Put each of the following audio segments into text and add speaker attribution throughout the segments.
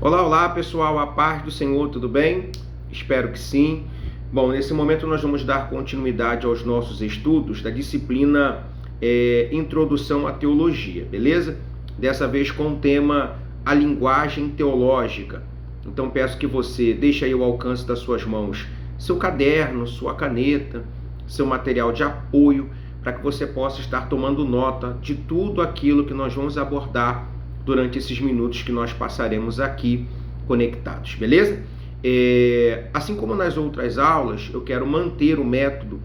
Speaker 1: Olá, olá pessoal, a paz do Senhor, tudo bem? Espero que sim. Bom, nesse momento nós vamos dar continuidade aos nossos estudos da disciplina Introdução à Teologia, beleza? Dessa vez com o tema A Linguagem Teológica. Então peço que você deixe aí ao alcance das suas mãos seu caderno, sua caneta, seu material de apoio, para que você possa estar tomando nota de tudo aquilo que nós vamos abordar durante esses minutos que nós passaremos aqui conectados, beleza? Assim como nas outras aulas, eu quero manter o método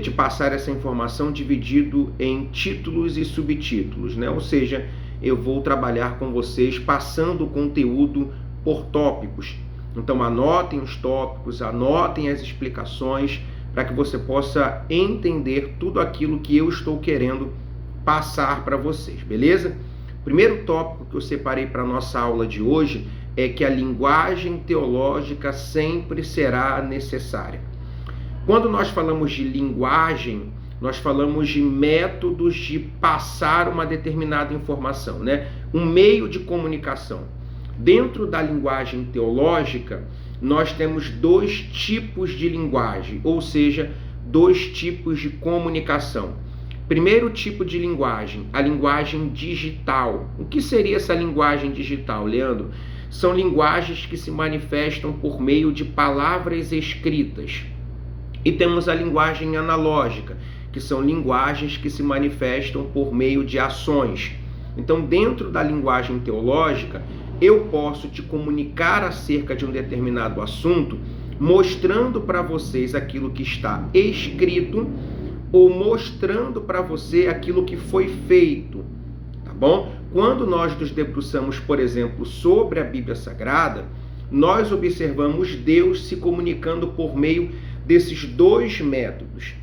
Speaker 1: de passar essa informação dividido em títulos e subtítulos, né? Ou seja, eu vou trabalhar com vocês passando o conteúdo por tópicos. Então anotem os tópicos, anotem as explicações, para que você possa entender tudo aquilo que eu estou querendo passar para vocês, beleza? O primeiro tópico que eu separei para a nossa aula de hoje é que a linguagem teológica sempre será necessária. Quando nós falamos de linguagem, nós falamos de métodos de passar uma determinada informação, né? Um meio de comunicação. Dentro da linguagem teológica, nós temos dois tipos de linguagem, ou seja, dois tipos de comunicação. Primeiro tipo de linguagem, a linguagem digital. O que seria essa linguagem digital, Leandro? São linguagens que se manifestam por meio de palavras escritas. E temos a linguagem analógica, que são linguagens que se manifestam por meio de ações. Então, dentro da linguagem teológica, eu posso te comunicar acerca de um determinado assunto, mostrando para vocês aquilo que está escrito ou mostrando para você aquilo que foi feito, tá bom? Quando nós nos debruçamos, por exemplo, sobre a Bíblia Sagrada, nós observamos Deus se comunicando por meio desses dois métodos.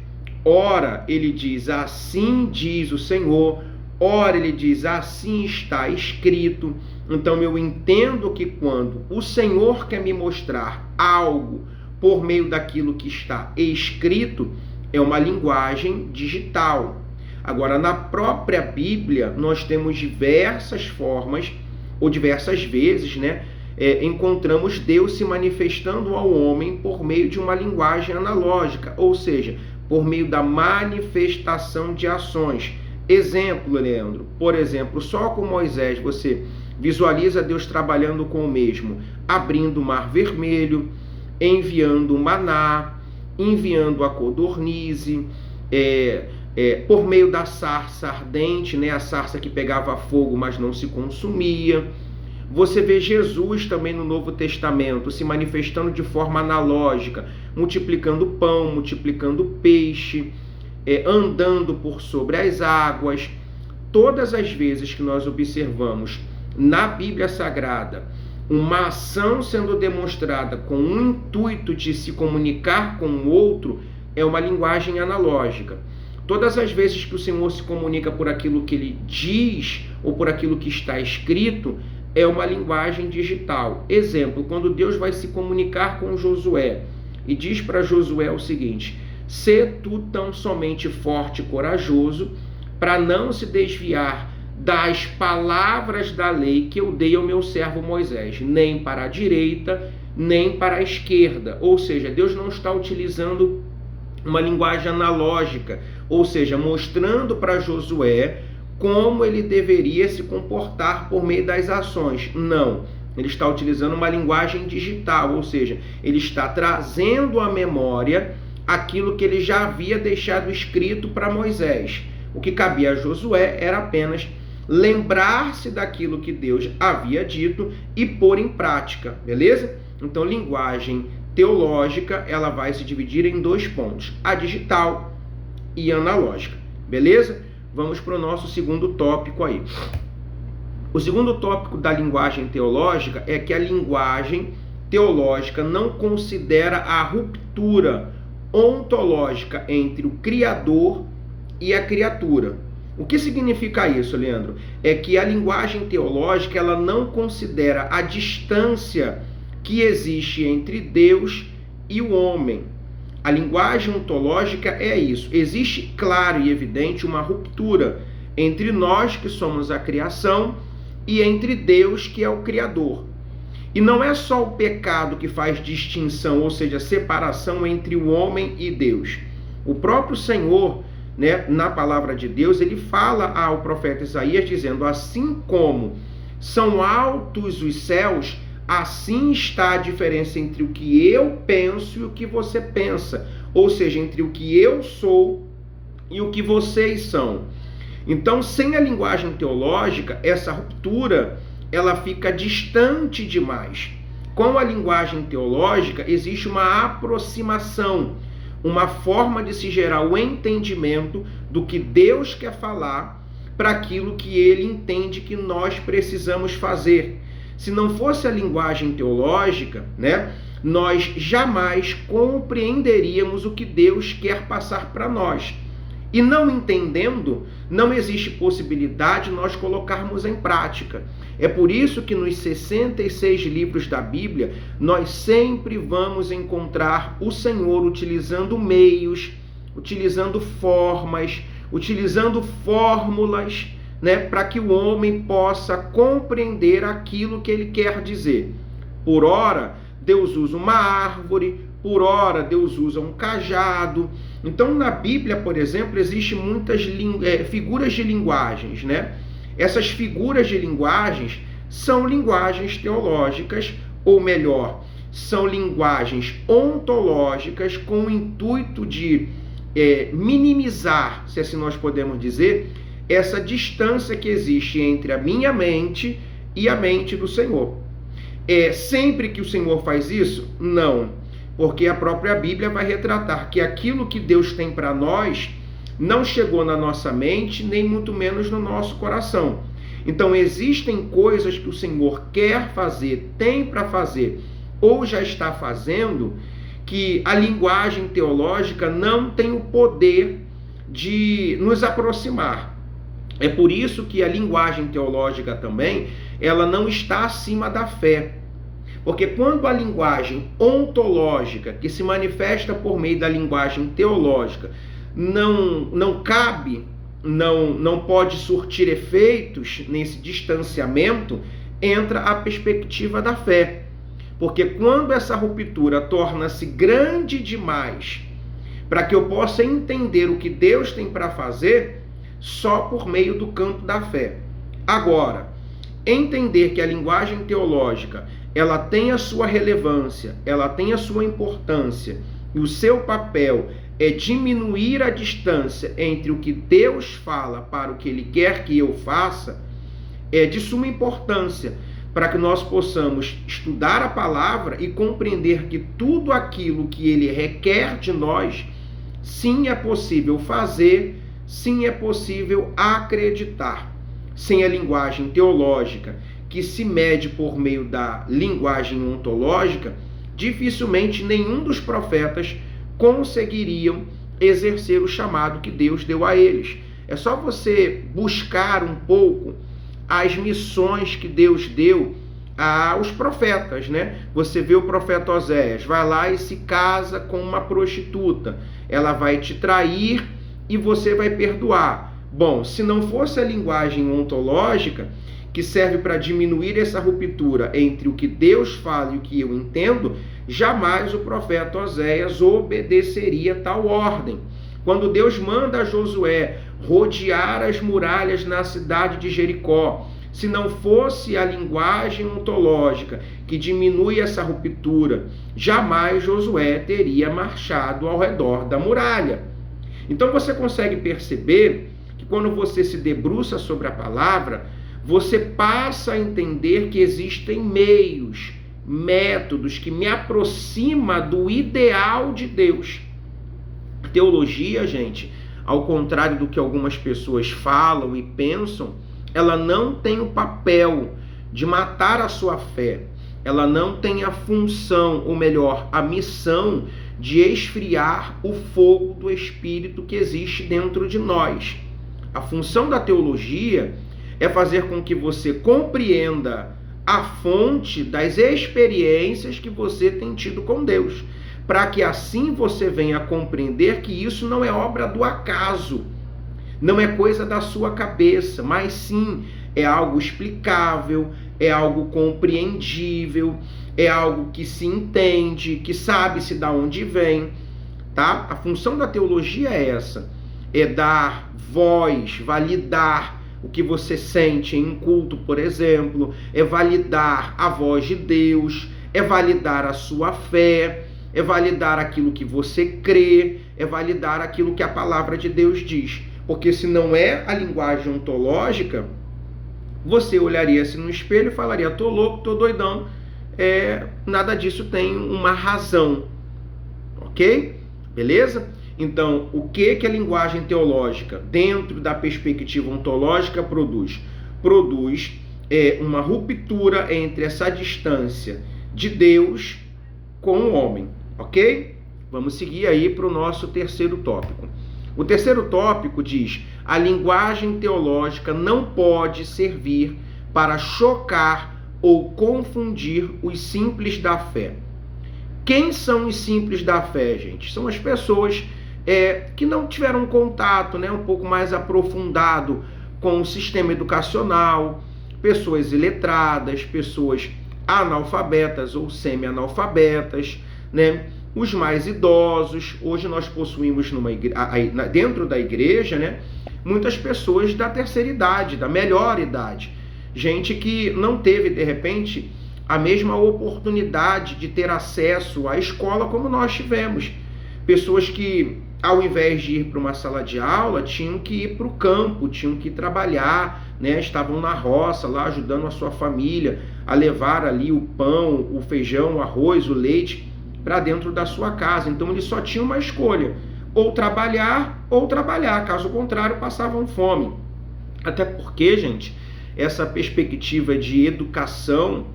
Speaker 1: Ora, ele diz, assim diz o Senhor, ora, ele diz, assim está escrito. Então, eu entendo que quando o Senhor quer me mostrar algo por meio daquilo que está escrito, é uma linguagem digital. Agora, na própria Bíblia, nós temos diversas formas, ou diversas vezes, né? Encontramos Deus se manifestando ao homem por meio de uma linguagem analógica, ou seja, por meio da manifestação de ações. Exemplo, Leandro, por exemplo, só com Moisés você visualiza Deus trabalhando com o mesmo, abrindo o mar vermelho, enviando o maná, enviando a codornize, por meio da sarça ardente, né? A sarça que pegava fogo, mas não se consumia. Você vê Jesus também no Novo Testamento se manifestando de forma analógica, multiplicando pão, multiplicando peixe, andando por sobre as águas. Todas as vezes que nós observamos na Bíblia Sagrada uma ação sendo demonstrada com o intuito de se comunicar com o outro, é uma linguagem analógica. Todas as vezes que o Senhor se comunica por aquilo que ele diz ou por aquilo que está escrito, é uma linguagem digital. Exemplo, quando Deus vai se comunicar com Josué e diz para Josué o seguinte: "Sê tu tão somente forte e corajoso, para não se desviar das palavras da lei que eu dei ao meu servo Moisés, nem para a direita, nem para a esquerda." Ou seja, Deus não está utilizando uma linguagem analógica, ou seja, mostrando para Josué como ele deveria se comportar por meio das ações. Não, ele está utilizando uma linguagem digital, ou seja, ele está trazendo à memória aquilo que ele já havia deixado escrito para Moisés. O que cabia a Josué era apenas lembrar-se daquilo que Deus havia dito e pôr em prática, beleza? Então, linguagem teológica, ela vai se dividir em dois pontos, a digital e a analógica, beleza? Vamos para o nosso segundo tópico aí. O segundo tópico da linguagem teológica é que a linguagem teológica não considera a ruptura ontológica entre o Criador e a criatura. O que significa isso, Leandro? É que a linguagem teológica ela não considera a distância que existe entre Deus e o homem. A linguagem ontológica é isso. Existe, claro e evidente, uma ruptura entre nós, que somos a criação, e entre Deus, que é o Criador. E não é só o pecado que faz distinção, ou seja, separação entre o homem e Deus. O próprio Senhor, né, na palavra de Deus, ele fala ao profeta Isaías dizendo: assim como são altos os céus, assim está a diferença entre o que eu penso e o que você pensa. Ou seja, entre o que eu sou e o que vocês são. Então, sem a linguagem teológica, essa ruptura ela fica distante demais. Com a linguagem teológica, existe uma aproximação, uma forma de se gerar o entendimento do que Deus quer falar para aquilo que ele entende que nós precisamos fazer. Se não fosse a linguagem teológica, né, nós jamais compreenderíamos o que Deus quer passar para nós. E não entendendo, não existe possibilidade de nós colocarmos em prática. É por isso que nos 66 livros da Bíblia, nós sempre vamos encontrar o Senhor utilizando meios, utilizando formas, utilizando fórmulas, né, para que o homem possa compreender aquilo que ele quer dizer. Por ora, Deus usa uma árvore, por ora, Deus usa um cajado. Então, na Bíblia, por exemplo, existem muitas figuras de linguagens, né? Essas figuras de linguagens são linguagens teológicas, ou melhor, são linguagens ontológicas com o intuito de minimizar, se assim nós podemos dizer, essa distância que existe entre a minha mente e a mente do Senhor. Sempre que o Senhor faz isso? Não, porque a própria Bíblia vai retratar que aquilo que Deus tem para nós não chegou na nossa mente, nem muito menos no nosso coração. Então existem coisas que o Senhor quer fazer, tem para fazer, ou já está fazendo, que a linguagem teológica não tem o poder de nos aproximar. É por isso que a linguagem teológica também, ela não está acima da fé. Porque quando a linguagem ontológica, que se manifesta por meio da linguagem teológica, não cabe, não pode surtir efeitos nesse distanciamento, entra a perspectiva da fé. Porque quando essa ruptura torna-se grande demais para que eu possa entender o que Deus tem para fazer, só por meio do campo da fé. Agora, entender que a linguagem teológica ela tem a sua relevância, ela tem a sua importância, e o seu papel é diminuir a distância entre o que Deus fala para o que Ele quer que eu faça, é de suma importância para que nós possamos estudar a palavra e compreender que tudo aquilo que Ele requer de nós, sim é possível fazer, sim é possível acreditar. Sem a linguagem teológica, que se mede por meio da linguagem ontológica, dificilmente nenhum dos profetas conseguiriam exercer o chamado que Deus deu a eles. É só você buscar um pouco as missões que Deus deu aos profetas, né? Você vê o profeta Oséias, vai lá e se casa com uma prostituta, ela vai te trair e você vai perdoar. Bom, se não fosse a linguagem ontológica, que serve para diminuir essa ruptura entre o que Deus fala e o que eu entendo, jamais o profeta Oséias obedeceria tal ordem. Quando Deus manda a Josué rodear as muralhas na cidade de Jericó, se não fosse a linguagem ontológica que diminui essa ruptura, jamais Josué teria marchado ao redor da muralha. Então você consegue perceber que quando você se debruça sobre a palavra, você passa a entender que existem meios, métodos que me aproximam do ideal de Deus. Teologia, gente, ao contrário do que algumas pessoas falam e pensam, ela não tem o papel de matar a sua fé. Ela não tem a função, ou melhor, a missão de esfriar o fogo do Espírito que existe dentro de nós. A função da teologia é fazer com que você compreenda a fonte das experiências que você tem tido com Deus, para que assim você venha a compreender que isso não é obra do acaso, não é coisa da sua cabeça, mas sim é algo explicável, é algo compreendível, é algo que se entende, que sabe-se de onde vem, tá? A função da teologia é essa, é dar voz, validar o que você sente em culto, por exemplo, é validar a voz de Deus, é validar a sua fé, é validar aquilo que você crê, é validar aquilo que a palavra de Deus diz. Porque se não é a linguagem ontológica, você olharia-se no espelho e falaria: tô louco, tô doidão, nada disso tem uma razão. Ok? Beleza? Então, o que a linguagem teológica, dentro da perspectiva ontológica, produz? Produz uma ruptura entre essa distância de Deus com o homem. Ok? Vamos seguir aí para o nosso terceiro tópico. O terceiro tópico diz: a linguagem teológica não pode servir para chocar ou confundir os simples da fé. Quem são os simples da fé, gente? São as pessoas que não tiveram contato, um pouco mais aprofundado com o sistema educacional, pessoas iletradas, pessoas analfabetas ou semi-analfabetas, os mais idosos. Hoje nós possuímos dentro da igreja, muitas pessoas da terceira idade, da melhor idade, gente que não teve, de repente, a mesma oportunidade de ter acesso à escola como nós tivemos. Pessoas que, ao invés de ir para uma sala de aula, tinham que ir para o campo, tinham que trabalhar, estavam na roça, lá ajudando a sua família a levar ali o pão, o feijão, o arroz, o leite para dentro da sua casa. Então eles só tinham uma escolha: ou trabalhar, caso contrário passavam fome. Até porque, gente, essa perspectiva de educação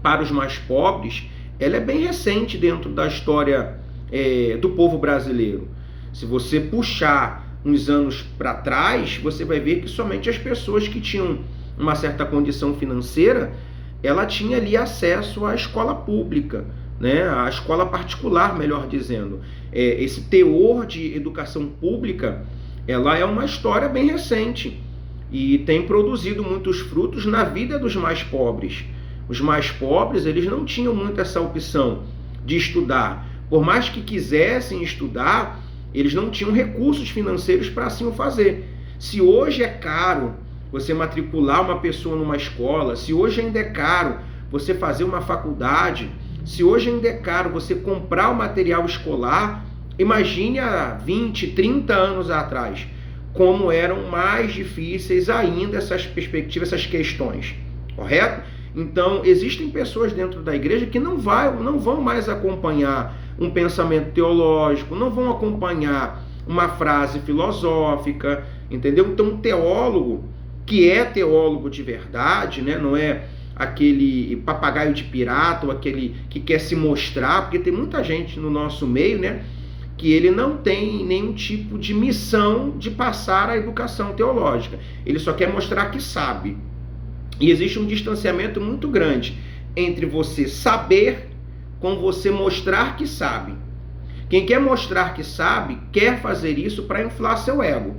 Speaker 1: para os mais pobres, ela é bem recente dentro da história do povo brasileiro. Se você puxar uns anos para trás, você vai ver que somente as pessoas que tinham uma certa condição financeira, ela tinha ali acesso à escola pública, à escola particular, melhor dizendo. Esse teor de educação pública, ela é uma história bem recente e tem produzido muitos frutos na vida dos mais pobres. Os mais pobres, eles não tinham muito essa opção de estudar. Por mais que quisessem estudar, eles não tinham recursos financeiros para assim o fazer. Se hoje é caro você matricular uma pessoa numa escola, se hoje ainda é caro você fazer uma faculdade, se hoje ainda é caro você comprar o material escolar, imagine há 20, 30 anos atrás, como eram mais difíceis ainda essas perspectivas, essas questões, correto? Então, existem pessoas dentro da igreja que não vão mais acompanhar um pensamento teológico, não vão acompanhar uma frase filosófica, entendeu? Então, um teólogo, que é teólogo de verdade, não é aquele papagaio de pirata ou aquele que quer se mostrar, porque tem muita gente no nosso meio, que ele não tem nenhum tipo de missão de passar a educação teológica. Ele só quer mostrar que sabe. E existe um distanciamento muito grande entre você saber com você mostrar que sabe. Quem quer mostrar que sabe, quer fazer isso para inflar seu ego,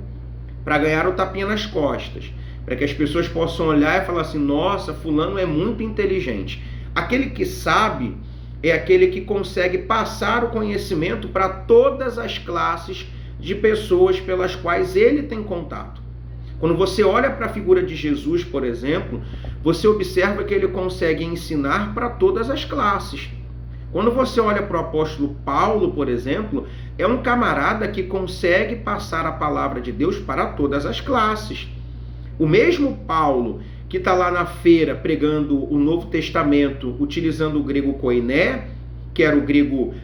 Speaker 1: para ganhar o tapinha nas costas, para que as pessoas possam olhar e falar assim: nossa, fulano é muito inteligente. Aquele que sabe é aquele que consegue passar o conhecimento para todas as classes de pessoas pelas quais ele tem contato. Quando você olha para a figura de Jesus, por exemplo, você observa que ele consegue ensinar para todas as classes. Quando você olha para o apóstolo Paulo, por exemplo, é um camarada que consegue passar a palavra de Deus para todas as classes. O mesmo Paulo que está lá na feira pregando o Novo Testamento, utilizando o grego koiné, que era o grego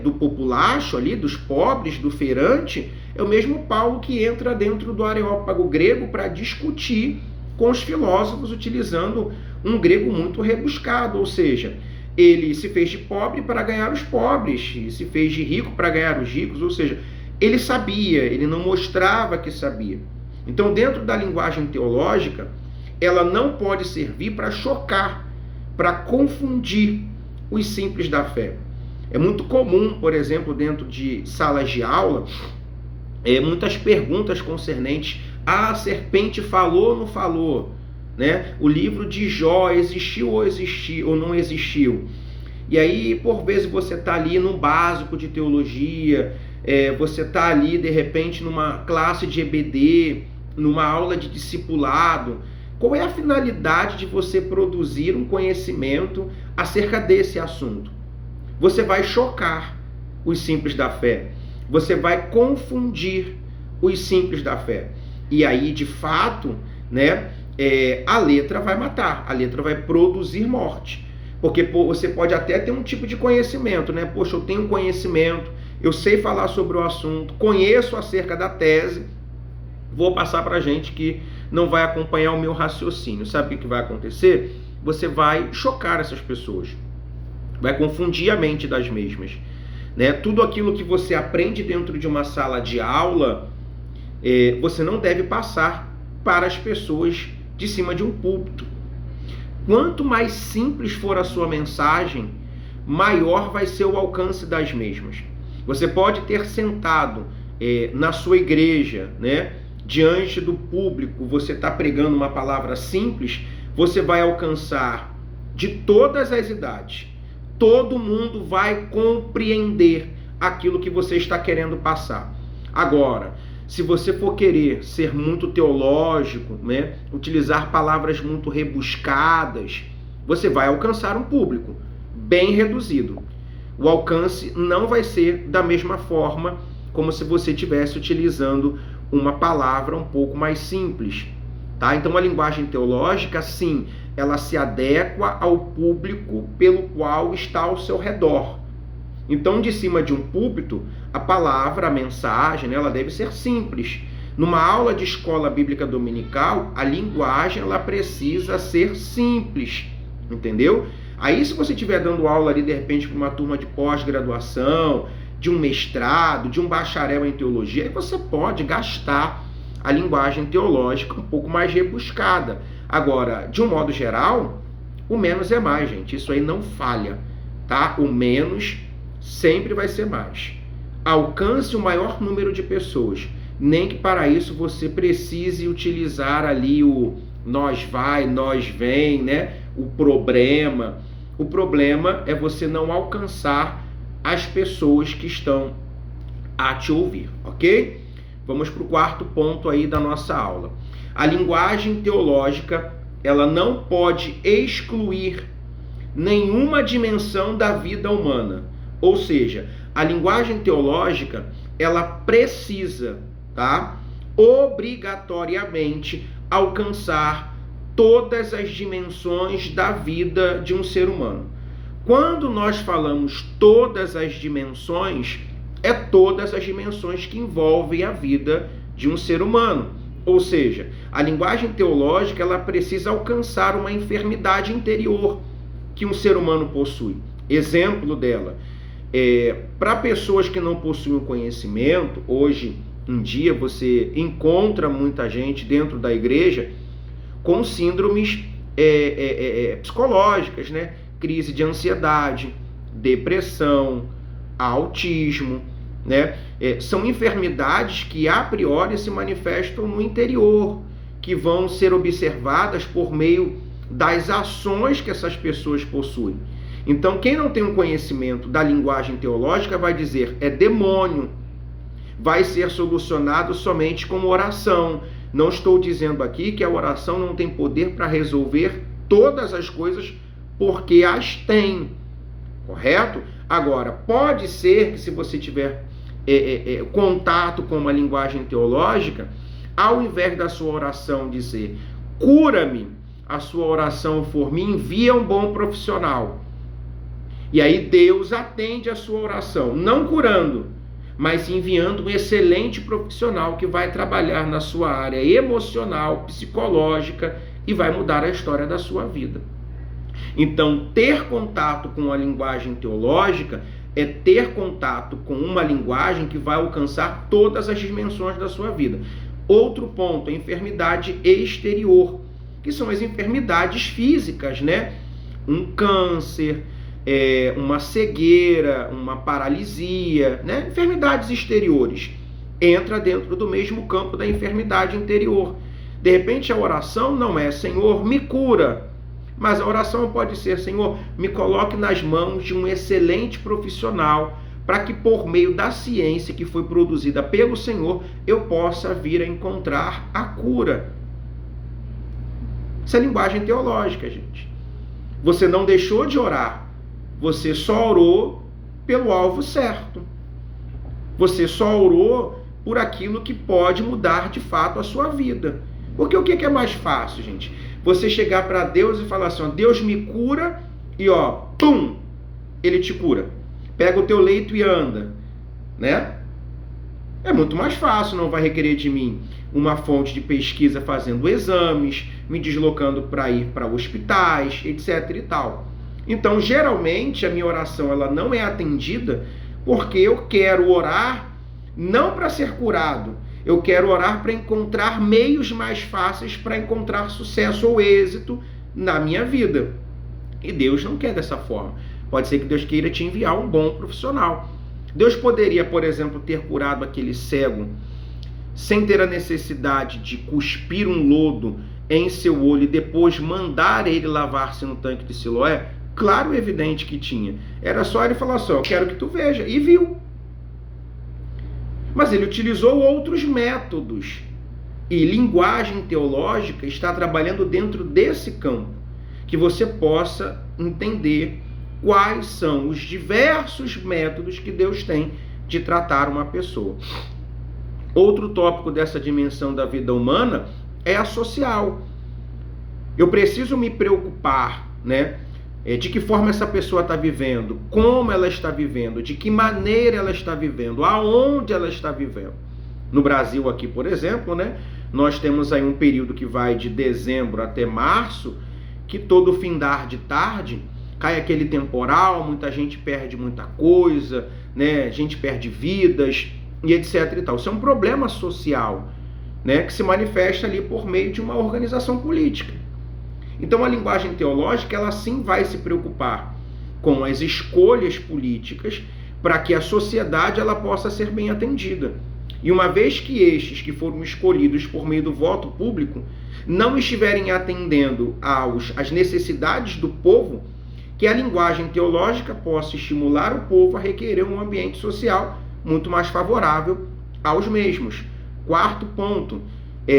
Speaker 1: do populacho ali, dos pobres, do feirante, é o mesmo Paulo que entra dentro do areópago grego para discutir com os filósofos utilizando um grego muito rebuscado, ou seja, ele se fez de pobre para ganhar os pobres, e se fez de rico para ganhar os ricos, ou seja, ele sabia, ele não mostrava que sabia. Então, dentro da linguagem teológica, ela não pode servir para chocar, para confundir os simples da fé. É muito comum, por exemplo, dentro de salas de aula, muitas perguntas concernentes: a serpente falou ou não falou? né? O livro de Jó existiu ou não existiu? E aí, por vezes, você está ali num básico de teologia, você está ali, de repente, numa classe de EBD, numa aula de discipulado. Qual é a finalidade de você produzir um conhecimento acerca desse assunto? Você vai chocar os simples da fé. Você vai confundir os simples da fé. E aí, de fato, né, a letra vai matar, a letra vai produzir morte. Porque você pode até ter um tipo de conhecimento, né? Poxa, eu tenho conhecimento, eu sei falar sobre o assunto, conheço acerca da tese, vou passar para gente que não vai acompanhar o meu raciocínio. Sabe o que vai acontecer? Você vai chocar essas pessoas, vai confundir a mente das mesmas, né? Tudo aquilo que você aprende dentro de uma sala de aula, você não deve passar para as pessoas de cima de um púlpito. Quanto mais simples for a sua mensagem, maior vai ser o alcance das mesmas. Você pode ter sentado na sua igreja, né, diante do público, você está pregando uma palavra simples, você vai alcançar de todas as idades. Todo mundo vai compreender aquilo que você está querendo passar. Agora, se você for querer ser muito teológico, né, utilizar palavras muito rebuscadas, você vai alcançar um público bem reduzido. O alcance não vai ser da mesma forma como se você estivesse utilizando uma palavra um pouco mais simples, tá? Então a linguagem teológica, sim, ela se adequa ao público pelo qual está ao seu redor. Então, de cima de um púlpito, a palavra, a mensagem, né, ela deve ser simples. Numa aula de escola bíblica dominical, a linguagem ela precisa ser simples, entendeu? Aí, se você estiver dando aula ali, de repente, para uma turma de pós-graduação, de um mestrado, de um bacharel em teologia, aí você pode gastar a linguagem teológica um pouco mais rebuscada. Agora, de um modo geral, o menos é mais, gente. Isso aí não falha, tá? O menos sempre vai ser mais. Alcance o maior número de pessoas. Nem que para isso você precise utilizar ali o nós vai, nós vem, né? O problema. O problema é você não alcançar as pessoas que estão a te ouvir, ok? Vamos para o quarto ponto aí da nossa aula. A linguagem teológica, ela não pode excluir nenhuma dimensão da vida humana. Ou seja, a linguagem teológica, ela precisa, tá, obrigatoriamente alcançar todas as dimensões da vida de um ser humano. Quando nós falamos todas as dimensões, é todas as dimensões que envolvem a vida de um ser humano. Ou seja, a linguagem teológica, ela precisa alcançar uma enfermidade interior que um ser humano possui. Exemplo dela, para pessoas que não possuem conhecimento, hoje em dia você encontra muita gente dentro da igreja com síndromes psicológicas, né? Crise de ansiedade, depressão, autismo, né? São enfermidades que a priori se manifestam no interior, que vão ser observadas por meio das ações que essas pessoas possuem. Então, quem não tem um conhecimento da linguagem teológica vai dizer, é demônio, vai ser solucionado somente com oração. Não estou dizendo aqui que a oração não tem poder para resolver todas as coisas, porque as tem, correto? Agora, pode ser que se você tiver contato com uma linguagem teológica, ao invés da sua oração dizer, cura-me, a sua oração for, me envia um bom profissional. E aí Deus atende a sua oração, não curando, mas enviando um excelente profissional que vai trabalhar na sua área emocional, psicológica e vai mudar a história da sua vida. Então, ter contato com a linguagem teológica é ter contato com uma linguagem que vai alcançar todas as dimensões da sua vida. Outro ponto, a enfermidade exterior, que são as enfermidades físicas, né? Um câncer, uma cegueira, uma paralisia, né? Enfermidades exteriores. Entra dentro do mesmo campo da enfermidade interior. De repente a oração não é Senhor, me cura, mas a oração pode ser Senhor, me coloque nas mãos de um excelente profissional, para que por meio da ciência que foi produzida pelo Senhor, eu possa vir a encontrar a cura. Isso é linguagem teológica, gente. Você não deixou de orar, você só orou pelo alvo certo. Você só orou por aquilo que pode mudar de fato a sua vida. Porque o que é mais fácil, gente? Você chegar para Deus e falar assim, ó, Deus me cura e ó, pum, ele te cura. Pega o teu leito e anda, né? É muito mais fácil, não vai requerer de mim uma fonte de pesquisa fazendo exames, me deslocando para ir para hospitais, etc e tal. Então, geralmente, a minha oração ela não é atendida porque eu quero orar não para ser curado, eu quero orar para encontrar meios mais fáceis para encontrar sucesso ou êxito na minha vida. E Deus não quer dessa forma. Pode ser que Deus queira te enviar um bom profissional. Deus poderia, por exemplo, ter curado aquele cego sem ter a necessidade de cuspir um lodo em seu olho e depois mandar ele lavar-se no tanque de Siloé? Claro e evidente que tinha. Era só ele falar assim, eu quero que tu veja. E viu. Mas ele utilizou outros métodos. E linguagem teológica está trabalhando dentro desse campo. Que você possa entender quais são os diversos métodos que Deus tem de tratar uma pessoa. Outro tópico dessa dimensão da vida humana é a social. Eu preciso me preocupar, né? De que forma essa pessoa está vivendo, como ela está vivendo, de que maneira ela está vivendo, aonde ela está vivendo. No Brasil aqui, por exemplo, né? Nós temos aí um período que vai de dezembro até março, que todo findar de tarde cai aquele temporal, muita gente perde muita coisa, né? A gente perde vidas e etc e tal. Isso é um problema social, né? Que se manifesta ali por meio de uma organização política. Então a linguagem teológica, ela sim vai se preocupar com as escolhas políticas para que a sociedade ela possa ser bem atendida. E uma vez que estes que foram escolhidos por meio do voto público não estiverem atendendo às necessidades do povo, que a linguagem teológica possa estimular o povo a requerer um ambiente social muito mais favorável aos mesmos. Quarto ponto,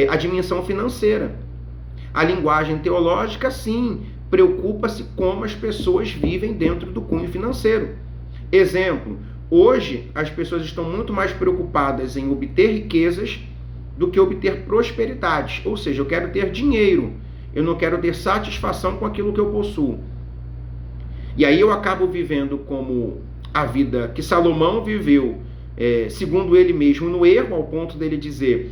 Speaker 1: a dimensão financeira. A linguagem teológica, sim, preocupa-se como as pessoas vivem dentro do cunho financeiro. Exemplo, hoje as pessoas estão muito mais preocupadas em obter riquezas do que obter prosperidade. Ou seja, eu quero ter dinheiro, eu não quero ter satisfação com aquilo que eu possuo. E aí eu acabo vivendo como a vida que Salomão viveu, segundo ele mesmo, no erro, ao ponto dele dizer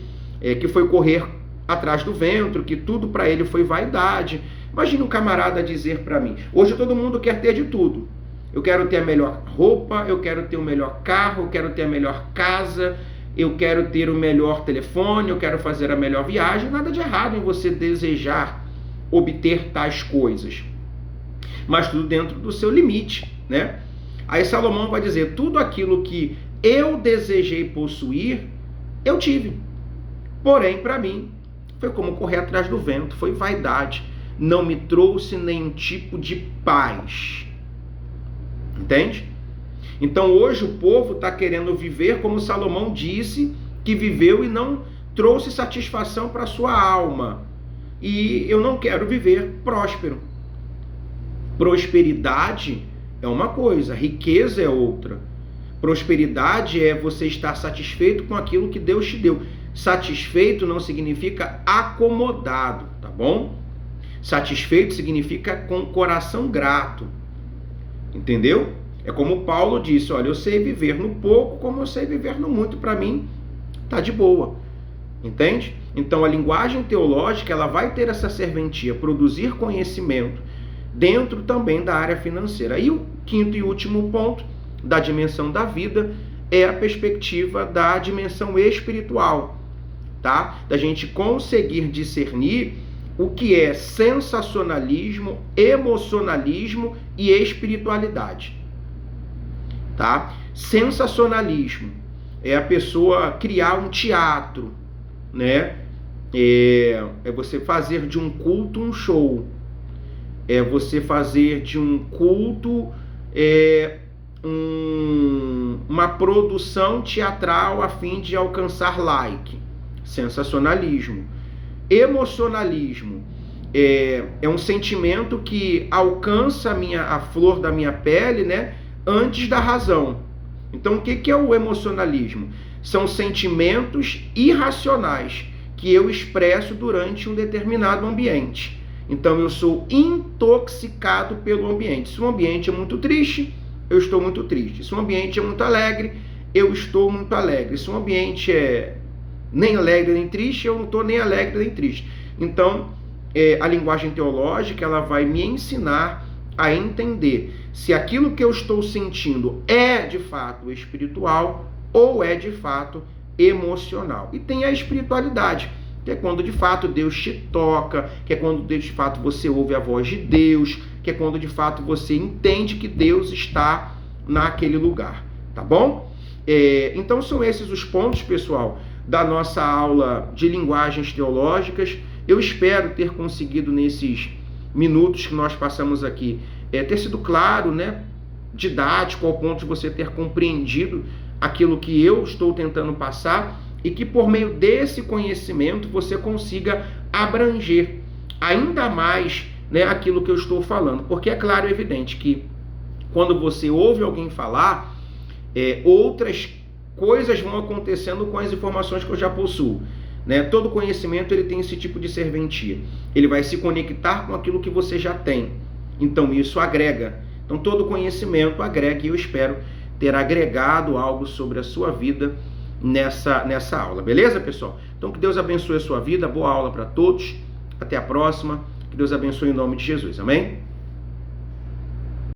Speaker 1: que foi correr atrás do vento, que tudo para ele foi vaidade. Imagina um camarada dizer para mim, hoje todo mundo quer ter de tudo. Eu quero ter a melhor roupa, eu quero ter o melhor carro, eu quero ter a melhor casa, eu quero ter o melhor telefone, eu quero fazer a melhor viagem. Nada de errado em você desejar obter tais coisas, mas tudo dentro do seu limite, né? Aí Salomão vai dizer, tudo aquilo que eu desejei possuir, eu tive. Porém, para mim, foi como correr atrás do vento, foi vaidade. Não me trouxe nenhum tipo de paz. Entende? Então hoje o povo está querendo viver como Salomão disse que viveu e não trouxe satisfação para a sua alma. E eu não quero viver próspero. Prosperidade é uma coisa, riqueza é outra. Prosperidade é você estar satisfeito com aquilo que Deus te deu. Satisfeito não significa acomodado, tá bom? Satisfeito significa com coração grato. Entendeu? É como Paulo disse, olha, eu sei viver no pouco como eu sei viver no muito, para mim tá de boa. Entende? Então a linguagem teológica, ela vai ter essa serventia, produzir conhecimento dentro também da área financeira. E o quinto e último ponto da dimensão da vida é a perspectiva da dimensão espiritual, tá? Da gente conseguir discernir o que é sensacionalismo, emocionalismo e espiritualidade, tá? Sensacionalismo é a pessoa criar um teatro, né? É você fazer de um culto um show. É você fazer de um culto uma produção teatral a fim de alcançar like. Sensacionalismo. Emocionalismo é um sentimento que alcança a flor da minha pele, né, antes da razão. Então, o que é o emocionalismo? São sentimentos irracionais que eu expresso durante um determinado ambiente. Então, eu sou intoxicado pelo ambiente. Se o ambiente é muito triste, eu estou muito triste. Se o ambiente é muito alegre, eu estou muito alegre. Se o ambiente é nem alegre nem triste, eu não estou nem alegre nem triste. Então, a linguagem teológica, ela vai me ensinar a entender se aquilo que eu estou sentindo é de fato espiritual ou é de fato emocional. E tem a espiritualidade, que é quando de fato Deus te toca, que é quando de fato você ouve a voz de Deus, que é quando de fato você entende que Deus está naquele lugar, tá bom? Então são esses os pontos, pessoal, da nossa aula de linguagens teológicas. Eu espero ter conseguido nesses minutos que nós passamos aqui ter sido claro, né, didático, ao ponto de você ter compreendido aquilo que eu estou tentando passar e que por meio desse conhecimento você consiga abranger ainda mais, né, aquilo que eu estou falando. Porque é claro e evidente que quando você ouve alguém falar, outras coisas vão acontecendo com as informações que eu já possuo. Né? Todo conhecimento ele tem esse tipo de serventia. Ele vai se conectar com aquilo que você já tem. Então isso agrega. Então todo conhecimento agrega, e eu espero ter agregado algo sobre a sua vida nessa aula. Beleza, pessoal? Então que Deus abençoe a sua vida. Boa aula para todos. Até a próxima. Que Deus abençoe em nome de Jesus. Amém?